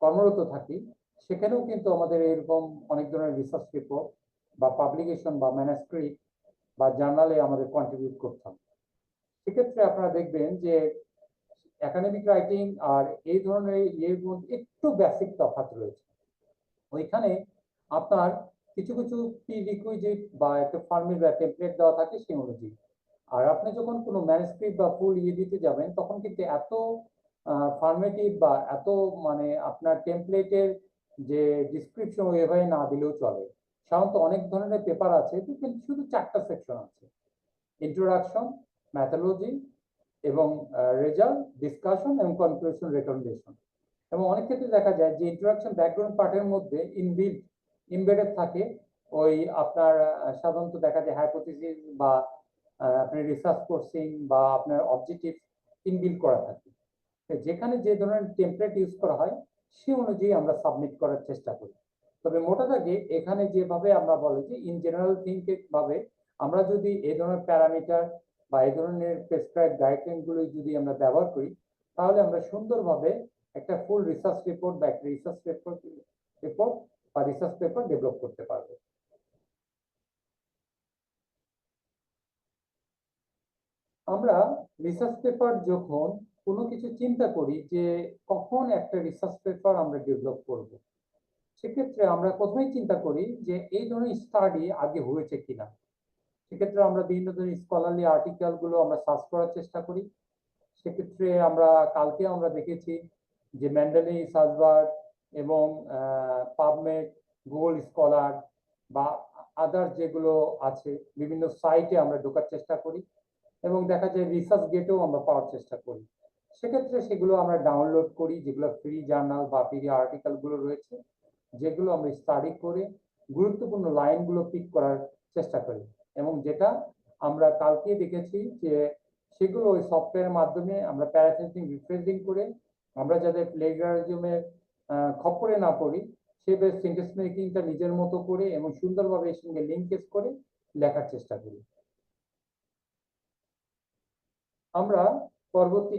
কর্মরত থাকি, সেখানেও কিন্তু আমাদের এরকম অনেক ধরনের রিসার্চ পেপার বা পাবলিকেশন বা ম্যানুস্ক্রিপ্ট বা জার্নালে আমাদের কন্ট্রিবিউট করতাম। সেক্ষেত্রে আপনারা দেখবেন যে একাডেমিক রাইটিং আর এই ধরনের ইয়ের মধ্যে একটু বেসিক তফাৎ রয়েছে। ওইখানে আপনার কিছু কিছু প্রি রিকুইজিট বা একটা ফর্মেট বা টেমপ্লেট দেওয়া থাকে সেই অনুযায়ী। আর আপনি যখন কোনো ম্যানুস্ক্রিপ্ট বা ফুল ইয়ে দিতে যাবেন তখন কিন্তু এত ফর্মেটিভ বা এত মানে আপনার টেমপ্লেটের যে ডিসক্রিপশন ওইভাবে না দিলেও চলে। সাধারণত অনেক ধরনের পেপার আছে কিন্তু শুধু 4টা সেকশন আছে: ইন্ট্রোডাকশন, ম্যাথোলজি এবং রেজাল্ট, ডিসকাশন এবং কনক্লুশন, রেকমেন্ডেশন। এবং অনেক ক্ষেত্রে দেখা যায় যে ইন্ট্রোডাকশন ব্যাকগ্রাউন্ড পার্টের মধ্যে ইমবেডেড থাকে ওই আপনার সাধারণত দেখা যায় হাইপোথিসিস বা আপনি রিসার্চ কোর্সিং বা আপনার অবজেক্টিভ ইনবিল্ড করা থাকে। যেখানে যে ধরনের টেমপ্লেট ইউজ করা হয় সে অনুযায়ী আমরা সাবমিট করার চেষ্টা করি। তবে মোটা দাগে এখানে যেভাবে আমরা বলি যে ইন জেনারেল থিঙ্কিং ভাবে আমরা যদি এই ধরনের প্যারামিটার বা এই ধরনের প্রেসক্রাইব গাইডলাইন গুলো যদি আমরা ব্যবহার করি, তাহলে আমরা সুন্দরভাবে একটা ফুল রিসার্চ রিপোর্ট বা একটা রিপোর্ট বা রিসার্চ পেপার ডেভেলপ করতে পারবো। আমরা রিসার্চ পেপার যখন কোনো কিছু চিন্তা করি যে কখন একটা রিসার্চ পেপার আমরা ডেভেলপ করব, সেক্ষেত্রে আমরা প্রথমেই চিন্তা করি যে এই ধরনের স্টাডি আগে হয়েছে কিনা। সেক্ষেত্রে আমরা বিভিন্ন ধরনের স্কলারলি আর্টিকেল গুলো আমরা সার্চ করার চেষ্টা করি। সেক্ষেত্রে আমরা কালকে আমরা দেখেছি যে ম্যান্ডেলি সার্চবার এবং পাবমেড, গুগল স্কলার বা আদার যেগুলো আছে বিভিন্ন সাইটে আমরা ঢোকার চেষ্টা করি এবং দেখা যায় রিসার্চ গেটেও আমরা পাওয়ার চেষ্টা করি। সেক্ষেত্রে সেগুলো আমরা ডাউনলোড করি, যেগুলো ফ্রি জার্নাল বা ফ্রি আর্টিকেল গুলো রয়েছে, যেগুলো আমরা স্টাডি করে গুরুত্বপূর্ণ লাইনগুলো পিক করার চেষ্টা করি। এবং যেটা আমরা কালকে দেখেছি যে সেগুলো ওই সফটওয়্যারের মাধ্যমে আমরা প্যারাফ্রেজিং রিফ্রেজিং করে আমরা যাতে প্লেগারিজমের খপ্পরে না পড়ি সেভাবে সেন্টেন্স মেকিংটা নিজের মতো করে এবং সুন্দরভাবে এর সঙ্গে লিঙ্কেজ করে লেখার চেষ্টা করি। আমরা পরবর্তী